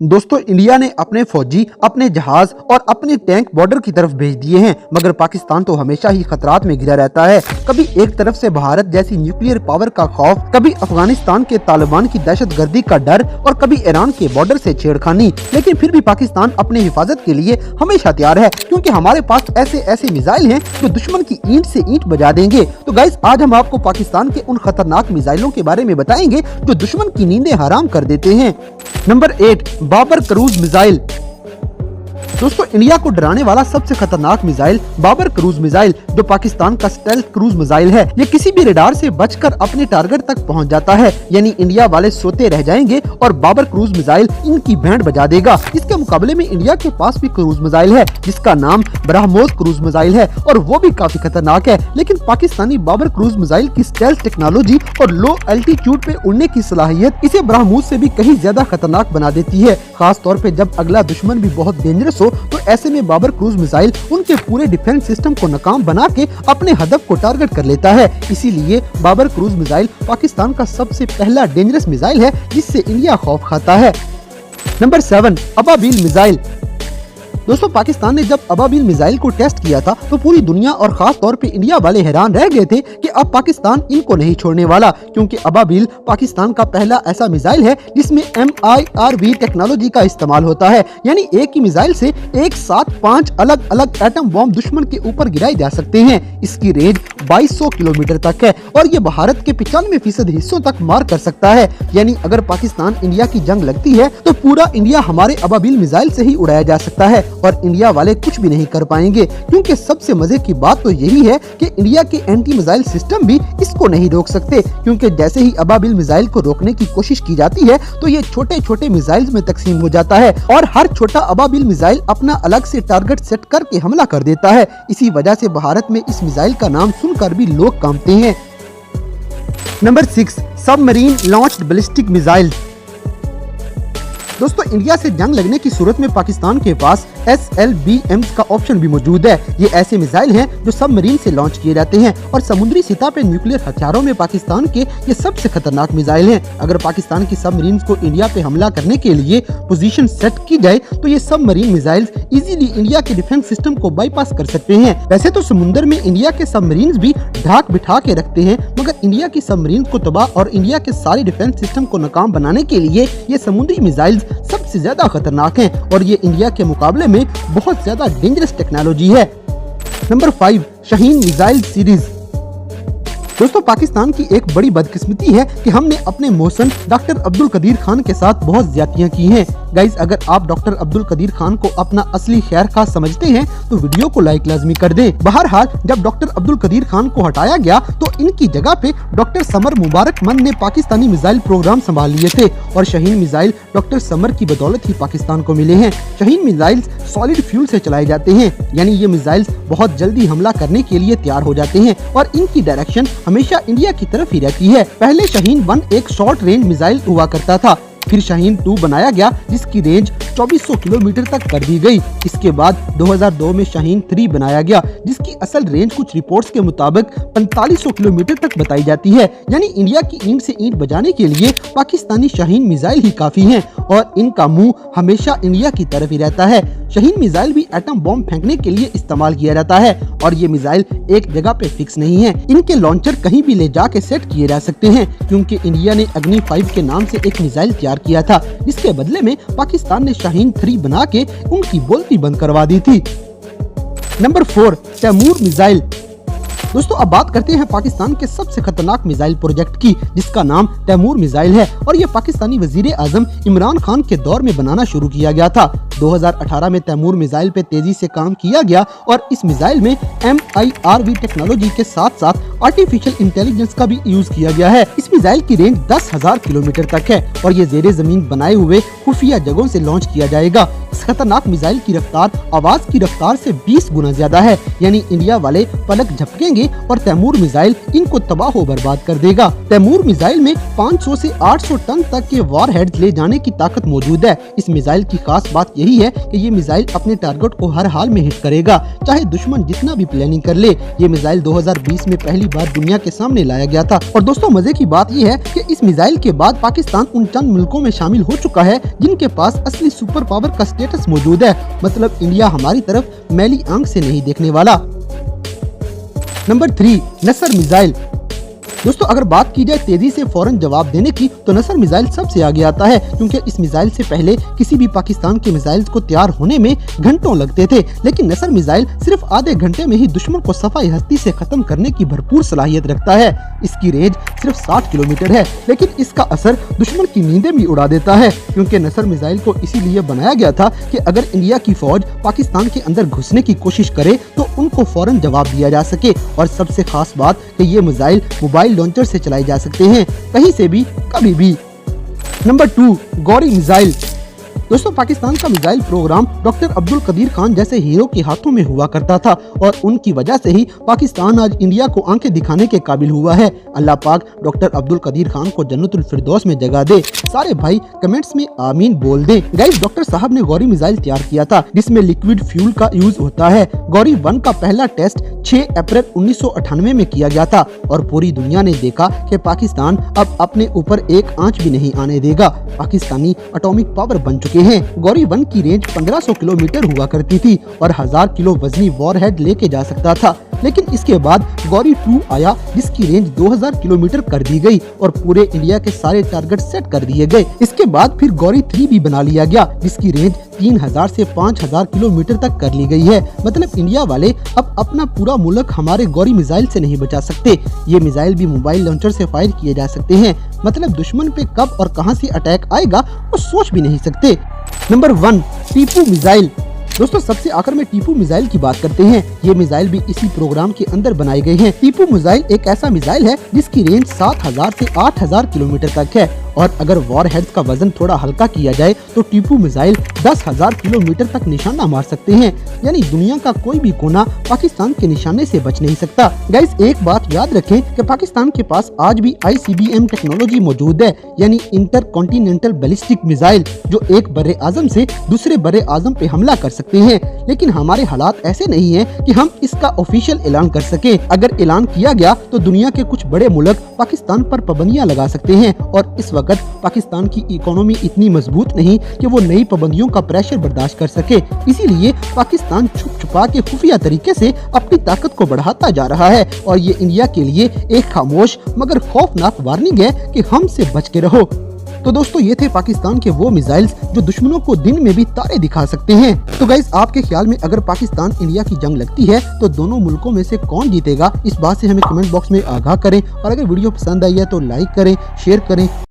दोस्तों इंडिया ने अपने फौजी, अपने जहाज और अपने टैंक बॉर्डर की तरफ भेज दिए हैं, मगर पाकिस्तान तो हमेशा ही खतरात में घिरा रहता है। कभी एक तरफ से भारत जैसी न्यूक्लियर पावर का खौफ, कभी अफगानिस्तान के तालिबान की दहशतगर्दी का डर और कभी ईरान के बॉर्डर से छेड़खानी। लेकिन फिर भी पाकिस्तान अपनी हिफाजत के लिए हमेशा तैयार है, क्योंकि हमारे पास ऐसे मिसाइल हैं जो दुश्मन की ईंट से ईंट बजा देंगे। तो गाइस, आज हम आपको पाकिस्तान के उन खतरनाक मिसाइलों के बारे में बताएंगे जो दुश्मन की नींदें हराम कर देते हैं। Number 8, Babur cruise missile. दोस्तों इंडिया को डराने वाला सबसे खतरनाक मिसाइल बाबर क्रूज मिसाइल, जो पाकिस्तान का स्टेल्थ क्रूज मिसाइल है। ये किसी भी रडार से बचकर अपने टारगेट तक पहुंच जाता है, यानी इंडिया वाले सोते रह जाएंगे और बाबर क्रूज मिसाइल इनकी बैंड बजा देगा। इसके मुकाबले में इंडिया के पास भी क्रूज मिसाइल है, जिसका नाम ब्रह्मोस क्रूज मिसाइल है, और वो भी काफी खतरनाक है। लेकिन पाकिस्तानी बाबर क्रूज मिसाइल की स्टेल्थ टेक्नोलॉजी और लो एल्टीट्यूड पे उड़ने की सलाहियत इसे ब्रह्मोस से भी कहीं ज्यादा खतरनाक बना देती है। खास तौर पे जब अगला दुश्मन भी बहुत डेंजरस हो, तो ऐसे में बाबर क्रूज मिसाइल उनके पूरे डिफेंस सिस्टम को नाकाम बना के अपने हदफ को टारगेट कर लेता है। इसीलिए बाबर क्रूज मिसाइल पाकिस्तान का सबसे पहला डेंजरस मिसाइल है, जिससे इंडिया खौफ खाता है। Number 7, Ababeel missile. दोस्तों पाकिस्तान ने जब अबाबील मिसाइल को टेस्ट किया था तो पूरी दुनिया और खास तौर पे इंडिया वाले हैरान रह गए थे कि अब पाकिस्तान इनको नहीं छोड़ने वाला, क्योंकि अबाबील पाकिस्तान का पहला ऐसा मिसाइल है जिसमें MIRV टेक्नोलॉजी का इस्तेमाल होता है, यानी एक ही मिसाइल से एक साथ 5 अलग अलग एटम बॉम्ब दुश्मन के ऊपर गिराए जा सकते हैं। इसकी रेंज 2200 किलोमीटर तक है और ये भारत के 95% हिस्सों तक मार कर सकता है। यानी अगर पाकिस्तान इंडिया की जंग लगती है तो पूरा इंडिया हमारे अबाबील मिसाइल से ही उड़ाया जा सकता है और इंडिया वाले कुछ भी नहीं कर पाएंगे, क्योंकि सबसे मजे की बात तो यही है कि इंडिया के एंटी मिसाइल सिस्टम भी इसको नहीं रोक सकते, क्योंकि जैसे ही अबाबील मिसाइल को रोकने की कोशिश की जाती है तो ये छोटे छोटे मिसाइल्स में तकसीम हो जाता है और हर छोटा अबाबील मिसाइल अपना अलग से टारगेट सेट करके हमला कर देता है। इसी वजह से भारत में इस मिसाइल का नाम सुनकर भी लोग कांपते हैं। Number 6, submarine launched ballistic missile. दोस्तों इंडिया से जंग लगने की सूरत में पाकिस्तान के पास SLBMs का ऑप्शन भी मौजूद है। ये ऐसे मिसाइल हैं जो सबमरीन से लॉन्च किए जाते हैं और समुद्री सतह पे न्यूक्लियर हथियारों में पाकिस्तान के ये सबसे खतरनाक मिसाइल हैं। अगर पाकिस्तान की सबमरीन को इंडिया पे हमला करने के लिए पोजीशन सेट की जाए तो ये सबमरीन मिसाइल्स इजीली इंडिया के डिफेंस सिस्टम को बाईपास कर सकते हैं। वैसे तो समुद्र में इंडिया के सबमरीन भी ढाक बिठा के रखते हैं, मगर इंडिया की सबमरीन को तबाह और इंडिया के सारे डिफेंस सिस्टम को नाकाम बनाने के लिए ये समुद्री मिसाइल्स सबसे ज्यादा खतरनाक हैं और ये इंडिया के मुकाबले में बहुत ज्यादा डेंजरस टेक्नोलॉजी है। Number 5, Shaheen missile series. दोस्तों पाकिस्तान की एक बड़ी बदकिस्मती है कि हमने अपने मोहसन डॉक्टर अब्दुल कदीर खान के साथ बहुत ज्यादतियां की हैं। गाइस, अगर आप डॉक्टर अब्दुल कदीर खान को अपना असली खैर खा समझते हैं तो वीडियो को लाइक लाजमी कर दें। बहरहाल जब डॉक्टर अब्दुल कदीर खान को हटाया गया तो इनकी जगह पे डॉक्टर समर मुबारकमंद ने पाकिस्तानी मिसाइल प्रोग्राम संभाल लिए थे और शाहीन मिसाइल डॉक्टर समर की बदौलत ही पाकिस्तान को मिले हैं। शाहीन मिसाइल सॉलिड फ्यूल से चलाए जाते हैं, यानी ये मिसाइल बहुत जल्दी हमला करने के लिए तैयार हो जाते हैं और इनकी डायरेक्शन हमेशा इंडिया की तरफ ही रहती है। पहले शाहीन 1 एक शॉर्ट रेंज मिसाइल हुआ करता था, फिर शाहीन 2 बनाया गया जिसकी रेंज 2400 किलोमीटर तक कर दी गई। इसके बाद 2002 में शाहीन 3 बनाया गया जिसकी असल रेंज कुछ रिपोर्ट्स के मुताबिक 4500 किलोमीटर तक बताई जाती है। यानी इंडिया की ईंट से ईंट बजाने के लिए पाकिस्तानी शाहीन मिसाइल ही काफी हैं और इनका मुंह हमेशा इंडिया की तरफ ही रहता है। शाहीन मिसाइल भी एटम बॉम्ब फेंकने के लिए इस्तेमाल किया जाता है और ये मिसाइल एक जगह पे फिक्स नहीं है, इनके लॉन्चर कहीं भी ले जाके सेट किए जा सकते हैं, क्योंकि इंडिया ने अग्नि 5 के नाम से एक मिसाइल तैयार किया था, जिसके बदले में पाकिस्तान ने शाहीन 3 बना के उनकी बोलती बंद करवा दी थी। Number 4, Taimur missile. दोस्तों अब बात करते हैं पाकिस्तान के सबसे खतरनाक मिसाइल प्रोजेक्ट की, जिसका नाम तैमूर मिसाइल है और ये पाकिस्तानी वजीर आजम इमरान खान के दौर में बनाना शुरू किया गया था। 2018 में तैमूर मिसाइल पे तेजी से काम किया गया और इस मिसाइल में MIRV टेक्नोलॉजी के साथ साथ आर्टिफिशियल इंटेलिजेंस का भी यूज किया गया है। इस मिसाइल की रेंज 10,000 किलोमीटर तक है और ये जेरे जमीन बनाए हुए खुफिया जगहों से लॉन्च किया जाएगा। इस खतरनाक मिसाइल की रफ्तार आवाज की रफ्तार से 20 गुना ज्यादा है, यानी इंडिया वाले पलक झपकेंगे और तैमूर मिसाइल इनको तबाह बर्बाद कर देगा। तैमूर मिसाइल में 500 से 800 टन तक के वॉर हेड्स ले जाने की ताकत मौजूद है। इस मिसाइल की खास बात यही है कि ये मिसाइल अपने टारगेट को हर हाल में हिट करेगा, चाहे दुश्मन जितना भी प्लानिंग कर ले। ये मिसाइल 2020 में पहली पहली बार दुनिया के सामने लाया गया था। और दोस्तों मजे की बात यह है कि इस मिसाइल के बाद पाकिस्तान उन चंद मुल्कों में शामिल हो चुका है जिनके पास असली सुपर पावर का स्टेटस मौजूद है। मतलब इंडिया हमारी तरफ मैली आंख से नहीं देखने वाला। नंबर 3, नसर मिसाइल। दोस्तों अगर बात की जाए तेजी से फौरन जवाब देने की तो नसर मिसाइल सबसे आगे आता है, क्योंकि इस मिसाइल से पहले किसी भी पाकिस्तान के मिसाइल्स को तैयार होने में घंटों लगते थे, लेकिन नसर मिसाइल सिर्फ आधे घंटे में ही दुश्मन को सफाई हस्ती से खत्म करने की भरपूर सलाहियत रखता है। इसकी रेंज सिर्फ 60 किलोमीटर है, लेकिन इसका असर दुश्मन की नींदें भी उड़ा देता है, क्योंकि नसर मिसाइल को इसीलिए बनाया गया था कि अगर इंडिया की फौज पाकिस्तान के अंदर घुसने की कोशिश करे तो उनको फौरन जवाब दिया जा सके। और सबसे खास बात कि ये मिसाइल मोबाइल लॉन्चर से चलाए जा सकते हैं, कहीं से भी कभी भी। Number 2, Ghauri missile. दोस्तों पाकिस्तान का missile program doctor Abdul Qadeer Khan जैसे हीरो के हाथों में हुआ करता था और उनकी वजह से ही पाकिस्तान आज इंडिया को आंखें दिखाने के काबिल हुआ है। अल्लाह पाक डॉक्टर अब्दुल कदीर खान को जन्नतुल फिरदौस में जगह दे। सारे भाई कमेंट्स में आमीन बोल दें। गाइस डॉक्टर साहब ने गौरी मिसाइल तैयार किया था जिसमें लिक्विड फ्यूल का यूज होता है। गौरी 1 का पहला टेस्ट 6 अप्रैल 1998 में किया गया था और पूरी दुनिया ने देखा कि पाकिस्तान अब अपने ऊपर एक आंच भी नहीं आने देगा। पाकिस्तानी एटॉमिक पावर बन चुके हैं। गौरी 1 की रेंज 1500 किलोमीटर हुआ करती थी और 1000 किलो वजनी वॉरहेड लेके जा सकता था, लेकिन इसके बाद गौरी 2 आया जिसकी रेंज 2000 किलोमीटर कर दी गई और पूरे इंडिया के सारे टारगेट सेट कर दिए गए। इसके बाद फिर गौरी 3 भी बना लिया गया जिसकी रेंज 3000 से 5000 किलोमीटर तक कर ली गई है। मतलब इंडिया वाले अब अपना पूरा मुल्क हमारे गौरी मिसाइल से नहीं बचा सकते। ये मिसाइल भी मोबाइल लॉन्चर से फायर किए जा सकते हैं। मतलब दुश्मन पे कब और कहां से अटैक आएगा वो सोच भी नहीं सकते। Number 1, Tipu missile. दोस्तों सबसे आखिर में टीपू मिसाइल की बात करते हैं। ये मिसाइल भी इसी प्रोग्राम के अंदर बनाए गए हैं। टीपू मिसाइल एक ऐसा मिसाइल है जिसकी रेंज 7000 से 8000 किलोमीटर तक है और अगर वॉरहेड्स का वजन थोड़ा हल्का किया जाए तो टीपू मिसाइल 10,000 किलोमीटर तक निशाना मार सकते हैं। यानी दुनिया का कोई भी कोना पाकिस्तान के निशाने से बच नहीं सकता। गाइस एक बात याद रखें कि पाकिस्तान के पास आज भी ICBM टेक्नोलॉजी मौजूद है, यानी इंटर कॉन्टिनेंटल बैलिस्टिक मिसाइल, जो एक बर्रे आजम से दूसरे बर्रे आजम पे हमला कर सकते हैं। लेकिन हमारे हालात ऐसे नहीं है कि हम इसका ऑफिशियल ऐलान कर सके। अगर ऐलान किया गया तो दुनिया के कुछ बड़े मुल्क पाकिस्तान पर पाबंदियां लगा सकते हैं और इस वक्त पाकिस्तान की इकोनॉमी इतनी मजबूत नहीं कि वो नई पाबंदियों का प्रेशर बर्दाश्त कर सके। इसीलिए पाकिस्तान छुप छुपा के खुफिया तरीके से अपनी ताकत को बढ़ाता जा रहा है और ये इंडिया के लिए एक खामोश मगर खौफनाक वार्निंग है कि हमसे बच के रहो। तो दोस्तों ये थे पाकिस्तान के वो मिसाइल्स जो दुश्मनों को दिन में भी तारे दिखा सकते हैं। तो गाइस आपके ख्याल में अगर पाकिस्तान इंडिया की जंग लगती है तो दोनों मुल्कों में से कौन जीतेगा, इस बात से हमें कमेंट बॉक्स में आगाह करें और अगर वीडियो पसंद आई है तो लाइक करें, शेयर करें।